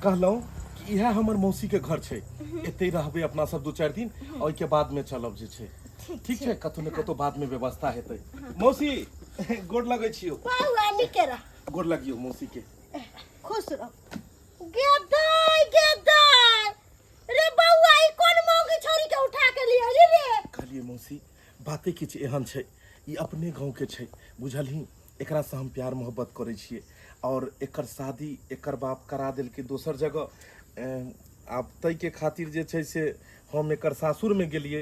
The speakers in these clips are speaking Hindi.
कहलौं कि यह हमर मौसी के घर छै, एते रहबे अपना सब 2-4 दिन और के बाद में चलब जे छै। ठीक छै, कतौ न कतौ बाद में व्यवस्था हेतै। मौसी गोड़ लगै छियो। बाबा निके रह। गोड़ लगियो मौसी के। खुश रह। गेदाय रे बौआ ई कोन मौगी छोरी के उठा के लिए आली रे? कहलिए मौसी बाते किछ एहन छै, ई अपने गांव के छै, बुझलही। एकरा से हम प्यार मोहब्बत करै छियै और एकर शादी एकर बाप करा देल के दोसर जगह। आब तै के खातिर जे छै से हम एकर सासुर में गेलिए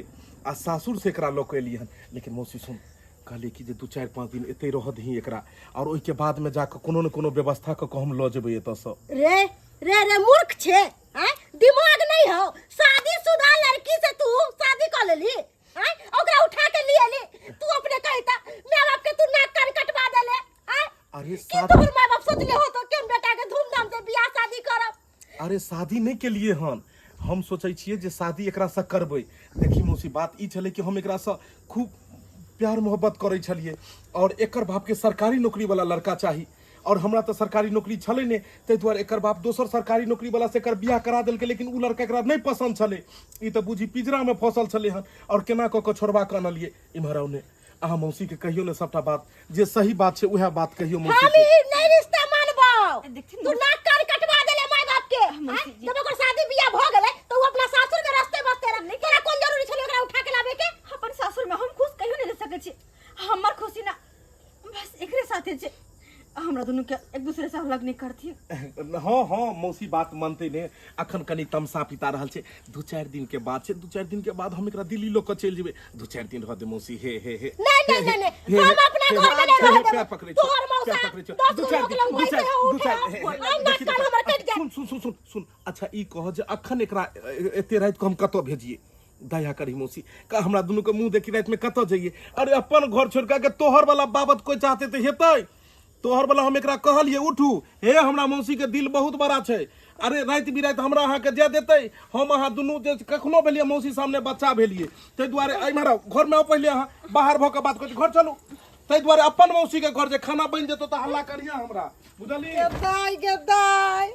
आ सासुर से एकरा लऽ के एलिए हन। लेकिन मौसी सुन, कहलिए कि जे 2-4-5 दिन एते रह दही एकरा और ओइ के बाद में जाके कोनो न कोनो व्यवस्था क हम लऽ जेबै एतऽ से। रे रे रे मूर्ख छे, हैं? दिमाग नहीं हो? शादीशुदा लड़की से तू शादी कर लेली, हैं? ओकरा उठा के लिए ली। तू अपने कहता माँ बाप के तू नाक कान कटवा देले, हैं? अरे कि तोहर माँ बाप सोचले हो तो केन बेटा के धूमधाम से बियाह शादी करब? अरे शादी नहीं के लिए हन, हम सोचे छिए जे शादी एकरा से करबै। देखी मौसी बात ई छले कि हम एकरा से खूब प्यार मोहब्बत करै छलिए और एकर बाप के सरकारी नौकरी वाला लड़का चाही और हमरा तो सरकारी नौकरी छले ने, तै द्वारे एकर बाप दोसर सरकारी नौकरी वाला से एकर बियाह करा देलके। लेकिन उ लड़का एकरा नहीं पसंद छले, ई तो बुझी पिंजरा में फंसल छले हन और केना क के छोड़वा के आनलिए इम्हर ने। अहाँ मौसी के कहियो ने सबटा बात, जे सही बात छै उहे बात कहियो मौसी हम के। ई नहीं रिश्ता मानबो। तू नाक कान कटवा देले माँ बाप के, मौसी जी। जब ओकर शादी बियाह भ गेलै तो उ अपना सासुर में रस्ते बसते रह। तोरा कोन जरूरी छले ओकरा उठा के लाबे के? अपन सासुर में हम खुश कहियो नहीं रह सकै छी। हमर खुशी ना बस एकरे साथे छै। हमरा दुनू के एक दूसरे से अलग नहीं करथी। हाँ हाँ मौसी बात मानते ने। अखन कनी तमसा पिता रहल छै, 2-4 दिन के बाद छै। 2-4 दिन के बाद हम एकरा दिल्ली लोग के चल जेबे। 2-4 दिन रह दे मौसी। हे हे हे नहीं हम अपना घर में नहीं रह पैर पकड़े छो, तोहर मौसा पैर पकड़े छो। 2-4 दिन सुन। अच्छा ई कह जे अखन एकरा एते रात को हम कतो भेजिए? दया करी मौसी, का हमरा दुनू के मुंह देखी रात में कतो जाइए? अरे अपन घर छोड़ के तोहर वाला बाबत कोई चाहते तो हेतै? तोहर वाला हम एकरा कहलिए उठू, हे हमरा मौसी के दिल बहुत बड़ा छै। अरे रात बिरात हमरा अहाँ के जे देते, हम अहाँ दुनू जे कखनो भेलिए मौसी सामने बच्चा भेलिए। तै द्वारे इमहर घर में पहले अहाँ बाहर भ के बात कर, घर चलू। तै द्वारे अपन मौसी के घर जे खाना बन जेतो त हल्ला करिया हमरा, बुझली? गेदाय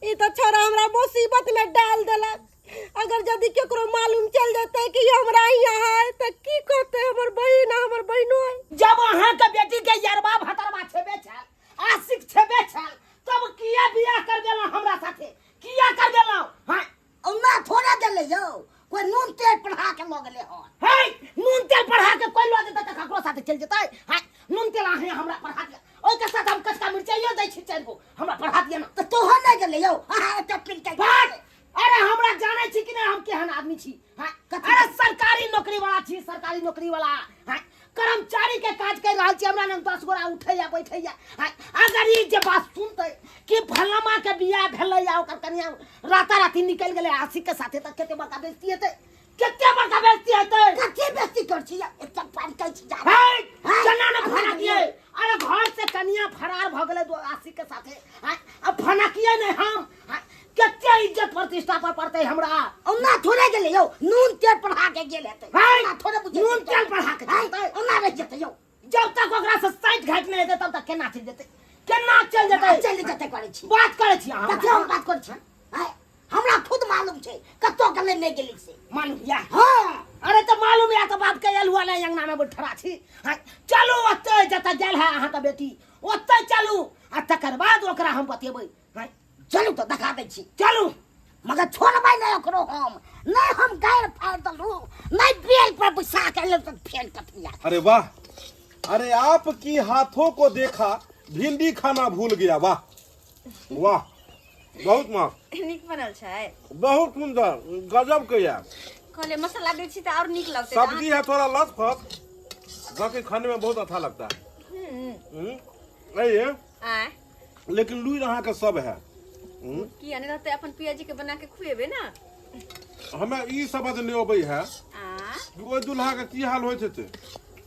ई तो छोरा हमरा मुसीबत में डाल देलक। अगर यदि केकरो मालूम चल जाते कि हमरा यहाँ है त की करते हमर बहिन हमर बहिनो? जब अहाँ के बेटी के यरबा भतरवा छेबे छल, आशिक छेबे छल, तब किया बियाह कर देला हमरा साथे? किया कर देला? हां ओना थोड़ा देले यौ, कोई नून तेल पढ़ा के ल गेले हो। हे नून तेल पढ़ा के कोई लो देता त ककरो साथे चल जेतै? हां नून तेल अहे हमरा पढ़ा दिया, ओइ के साथ हम कचका मिर्चाइयो दै छी 4 गो, हमरा पढ़ा दिया ना। तो तोहर नहीं गेले यौ, अहाँ एते पिल के अरे हमरा जाने छी कि नहीं हम केहन आदमी छी? हां अरे सरकारी नौकरी वाला छी, सरकारी नौकरी वाला। हां कर्मचारी के काज कर रहल छी, हमरा ने 10 गोरा उठैया बैठैया। हां अगर ई जे बात सुनते कि फलमा के बियाह भेलै या ओकर कन्या राताराती निकल गेलै आशिक के साथे, त केते बड़का बेइज्जती हेतै? केते बड़का बेइज्जती हेतै? कते बेइज्जती कर छी एकटा पार कर छी जा। हे जना न फना किए? अरे घर से कन्या फरार भ गेलै आशिक के साथे। हां अब फना किए नहीं हम? हां केते इज्जत प्रतिष्ठा पर पड़ते हमरा? ओना थोड़ा गेले यौ, नून तेल पढ़ा के गेले हेतै। हां थोड़ा बुझे नून तेल पढ़ा के चलतै? ओना रह जेतै यौ। जब तक ओकरा से साइड घाट नहीं हेतै तब तक केना चल जेतै? केना चल जेतै? चल जेतै करै छी। बात करे छी अहाँ? कते हम बात कर छी? हमरा खुद मालूम छै कतो गले नहीं गेली से। मालूम या? हां अरे तो मालूम या तो बात कयल हुआ नहीं, अंगना में बैठरा छी। हां चलू ओते जता गेल है अहाँ के बेटी, ओते चलू आ तकर बाद ओकरा हम बतेबै। हां चलू तो दिखा दै छी। चलू मगर छोड़बै नहीं ओकरो हम, नहीं हम गायर फाड़ दलू, नहीं बेल पर बैसा के ले तो फेल कटिया। अरे वाह, अरे आपकी हाथों को देखा भिंडी खाना भूल गया। वाह वाह, बहुत मस्त, निक बनल छै, बहुत सुंदर, गजब के यार। कहले मसाला दै छी त और निक लगतै। सब्जी है थोड़ा लसफस, बाकी खाने में बहुत अच्छा लगता है। ये आय लेकिन लुई रहा के सब है। की आने रहते अपन पियाजी के बना के खुएबे ना। हमें ई समझ नहीं अबै है आ कि ओइ दुल्हा के की हाल होइत हेतै।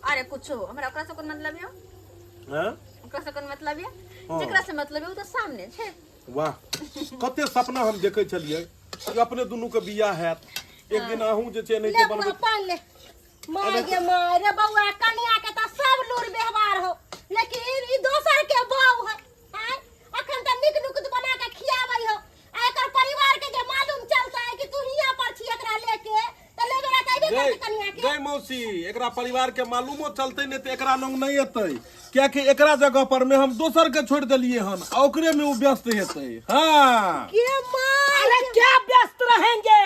अरे कुछो हमरा ओकरा से कोन मतलब है? हैं? ओकरा से कोन मतलब है? जेकरा से मतलब है वो तो सामने छै। वाह, कते सपना हम देखे छलिए कि अपने दुनू के बियाह हैत। एक दिन आहू जे छै नहीं ले के बनबै। पान ले माय गे माय रे बउआ, कन्या के त सब लूर व्यवहार हो, लेकिन ई दोसर के बहू है। आय अखन त निक नुक बना के खियाबै हो, आ एकर घर के कनिया के गई मौसी एकरा परिवार के मालूमो चलते नहीं तो एकरा नंग नहीं हेतै क्या कि एकरा जगह पर में हम दोसर के छोड़ दिलिए हन आ ओकरे में वो व्यस्त हेतै। हाँ के मार अरे क्या व्यस्त रहेंगे,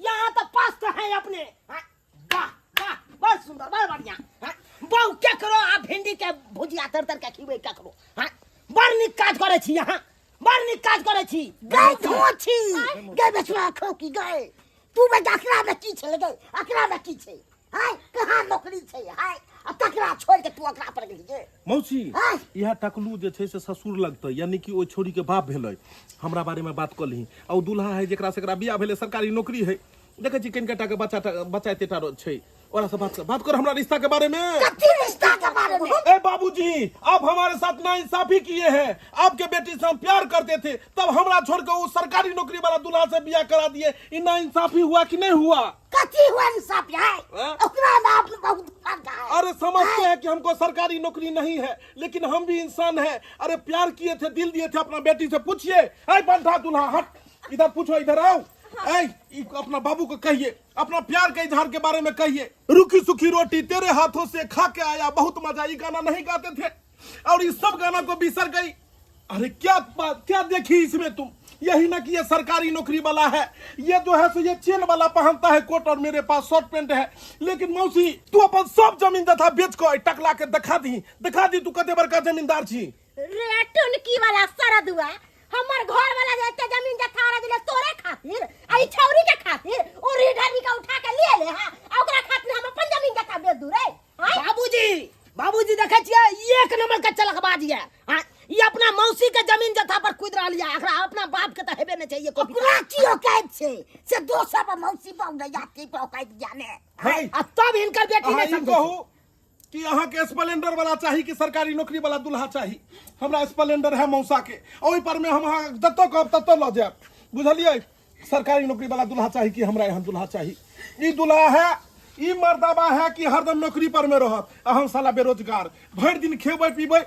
यहाँ तो पास हैं अपने। हाँ, वाह वाह बहुत सुंदर बहुत बढ़िया। हाँ, बहु क्या करो आप भिंडी के भुजिया तर के खिबै क्या करो। हाँ, बड़ नीक काज करे छी यहाँ, बड़ नीक काज करे छी। गई तो छी गई बेचवा खो की गई तू बे अकरा में की छे गई अकरा में की छे हाय कहां नौकरी छे हाय अब तकरा छोड़ के तू अकरा पर गेली जे मौसी हाँ। यह टकलू जे छै से ससुर लगतै यानी कि ओ छोरी के बाप भेलै हमरा बारे में बात कलही आ दूल्हा है जेकरा से एकरा बियाह भेलै सरकारी नौकरी है देखे छी कनकटा के बच्चा एतेटा छै ओरा से बात कर हमरा रिश्ता के बारे में। कथी रिश्ता के बारे में ए बाबूजी आप हमारे साथ नाइंसाफी किए हैं, आपके बेटी से हम प्यार करते थे तब हमरा छोड़कर वो सरकारी नौकरी वाला दूल्हा से बियाह करा दिए, ये नाइंसाफी हुआ कि नहीं हुआ? कथी हुआ इंसाफ है हाँ? ओकरा में आप बहुत फर्क है। अरे समझते हैं कि हमको सरकारी नौकरी नहीं है लेकिन हम भी इंसान हैं। अरे प्यार किए थे दिल दिए थे अपना बेटी से पूछिए। ऐ बंधा दूल्हा हट इधर पूछो इधर आओ। ऐ अपना बाबू को कहिए अपना प्यार के इजहार के बारे में कहिए। रूखी सूखी रोटी तेरे हाथों से खा के आया बहुत मजा, ये गाना नहीं गाते थे और इस सब गाना को बिसर गई। अरे क्या देखी इसमें तुम, यही ना कि ये सरकारी नौकरी वाला है, ये जो है सो ये चेन वाला पहनता है कोट और मेरे पास शॉर्ट पैंट है। लेकिन मौसी तू अपन सब जमीन जथा बेच को टकला के दिखा दी तू कते बड़का जमींदार छी। रेटुन की वाला सरद हुआ हमर घर वाला जते जमीन जथा रे दिले तोरे खातिर आई छौरी के खातिर ओ रीढ़ी का उठा के ले हां ओकरा खातिर हम अपन जमीन जथा बेच दू रे। बाबूजी देखे छियै एक नंबर का चलकबाज है। हाँ, ये अपना मौसी के जमीन जथा पर कूद रहल है, एकरा अपना बाप के तो हेबे नहीं चाहिए। ओकरा की औकात छे से दोसर पर मौसी पर न जाती पर औकात जाने हाय अब तब इनकर बेटी नहीं समझे कहू कि अहाँ के स्प्लेंडर वाला चाहिए कि सरकारी नौकरी वाला दूल्हा चाहिए। हमरा स्प्लेंडर है मौसा के ओहि पर में हम जतो कहब ततो ल जाब बुझलिए। सरकारी नौकरी वाला दूल्हा चाहिए कि हमरा यहाँ दूल्हा चाहिए। ई दूल्हा है ई मर्दाबा है कि हरदम नौकरी पर में रहत आ हम साला बेरोजगार भर दिन खेबै पीबै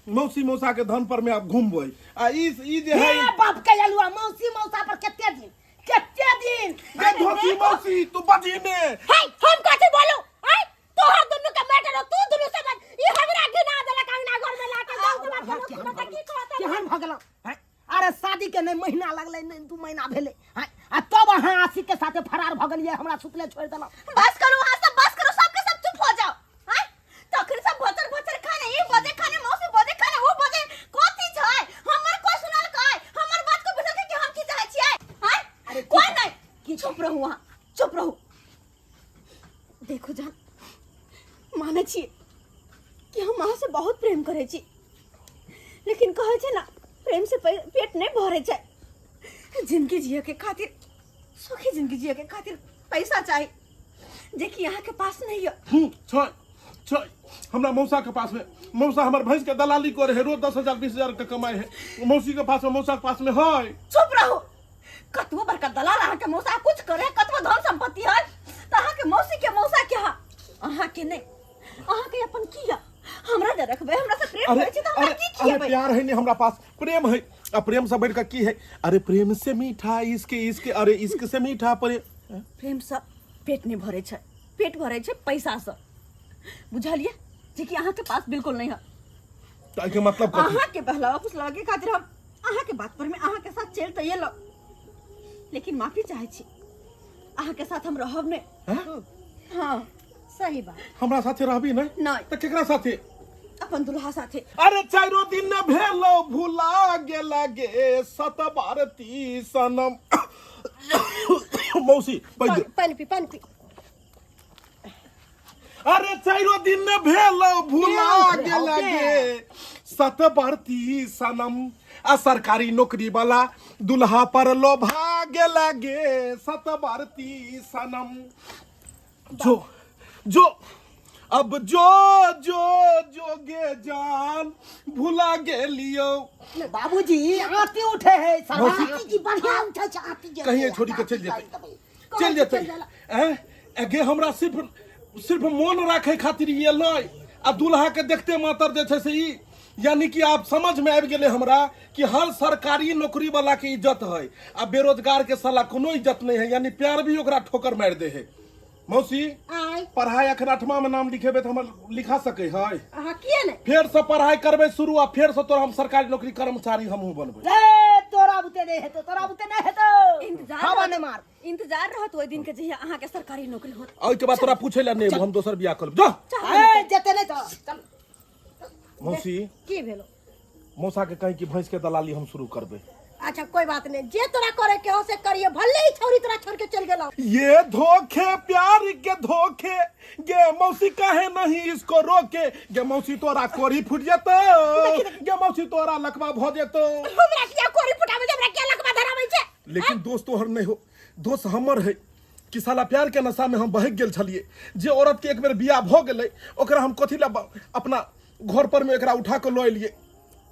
मौसी मौसा के धन पर में आप घूमबै आ ई जे है बाप के अलुआ मौसी मौसा पर कितने दिन ए धोती मौसी तू बजी ने हाय हम कथि बोलू हाय तोहर दुनु के मैटर हो तू दुनु समझ ई हमरा गिना देला कंगना घर में लाके दस बार की कहत केहन भगलो। अरे शादी के नहीं महीना लगले नहीं 2 महीना भेले। हाँ, आ तब अहाँ आशिक के साथे फरार भ गेलिए, हमरा सुतले छोड़ देला। बस करो वहां सब बस करो, सबके सब चुप हो जाओ। हां तखन सब भोतर खाने ई बजे खाने मौसी बजे खाने वो बजे कोथी छै हमर को सुनल काय हमर बात को बुझल कि हम की चाहे छियै। हां अरे कोई नहीं कि चुप रहू वहां चुप रहू। देखो जान माने छी कि हम अहाँ से बहुत प्रेम करे छी लेकिन कहै छै ना प्रेम से पेट नहीं भरे छै। जिंदगी जिए के खातिर सुखी जिंदगी जिए के खातिर पैसा चाहिए देखिए यहाँ के पास नहीं है। छै हमरा मौसा के पास में मौसा हमर भैंस के दलाली करे है रोज 10,000 20,000 के कमाई है मौसी के पास में मौसा के पास में है। चुप रहो कतबो बड़का दलाल अहाँ के मौसा कुछ करे कतबो धन संपत्ति है तो अहाँ के मौसी के मौसा क्या अहाँ के नहीं अहाँ के अपन किया हमरा दे रखबे हमरा से प्रेम करे छी तो हमरा की किया अरे प्यार है नहीं हमरा पास प्रेम है अब प्रेम से बढ़कर की है। अरे प्रेम से मीठा इसके अरे इसके से मीठा प्रेम से पेट नहीं भरे छै पेट भरे छै पैसा से बुझलिए जे कि अहाँ के पास बिल्कुल नहीं है। तो के मतलब अहाँ के पहला फुसला के खातिर हम अहाँ के बात पर में अहाँ के साथ चल तैये लो लेकिन माफी चाहे छी अहाँ के साथ हम रहब ने। हाँ सही बात हमरा साथे रहबी नहीं तो केकरा साथे अपन दुल्हा साथे। अरे चारो दिन न भेलो भुला गेला गे सत भारती सनम मौसी पानी पी अरे चारो दिन न भेलो भुला गेला गे सत भारती सनम आ सरकारी नौकरी वाला दुल्हा पर लोभा गेला गे सत भारती सनम। जो अब जो गे जान भुला गेलियो। बाबूजी आती उठे है आती जी बढ़िया उठे छ आती जे कहीं छोड़ी के चल जेते गे हमरा सिर्फ मन राखे खातिर ये लय आ दुल्हा के देखते मातर जे छै से ई यानी कि आप समझ में आबि गेले हमरा कि हर सरकारी नौकरी वाला के इज्जत है आ बेरोजगार के साला कोनो इज्जत नहीं है यानी प्यार भी ओकरा ठोकर मार दे है। मौसी आय पढ़ाई अखन 8वां में नाम लिखेबे तो हम लिखा सके है अहाँ किए ने फिर से पढ़ाई करबे शुरू आ फिर से तोरा हम सरकारी नौकरी कर्मचारी हमहू बनबे रे तोरा बुते नहीं हेतो तोरा बुते नहीं हेतो इंतजार हवा ने मार इंतजार रहत ओइ दिन के जहिया अहाँ के सरकारी नौकरी होत ओइ के बाद तोरा पूछे ला नहीं हम दोसर बियाह करब जा ए जते नहीं तो चल मौसी की भेलो मौसा के कहीं कि भैंस के दलाली हम शुरू करबे अच्छा कोई बात नहीं जे तोरा करे के हो से करिए भले ही छौरी तोरा छोड़ के चल गेलो ये धोखे प्यार के धोखे गे मौसी काहे नहीं इसको रोके गे मौसी तोरा कोरी फुट जेतो गे मौसी तोरा लकवा भ जेतो हमरा किया कोरी फुटावे जे हमरा किया लकवा धरावे छे लेकिन दोस्त तोहर नहीं हो दोस्त हमर है कि साला प्यार के नशा में हम बहक गेल छलिए जे औरत के एक बेर बियाह भ गेलै ओकरा हम कथि ला अपना घर पर में एकरा उठा के ल एलिए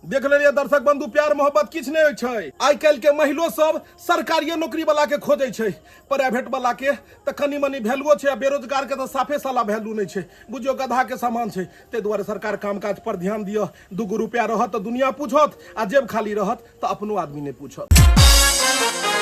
देख लेलिए दर्शक बंधु प्यार मोहब्बत किछ नहीं छै आइ काल्हि के महिलो सब सरकारी नौकरी वाला के खोजे छै प्राइवेट वाला के त कनी मनी वैल्यू छै आ बेरोजगार के त साफे साला वैल्यू नहीं छै बुझियो गधा के समान छै ते दुआरे सरकार कामकाज पर ध्यान दियो 2 रुपया रहत त दुनिया पूछत आ जेब खाली रहत त अपनो आदमी नहीं पूछत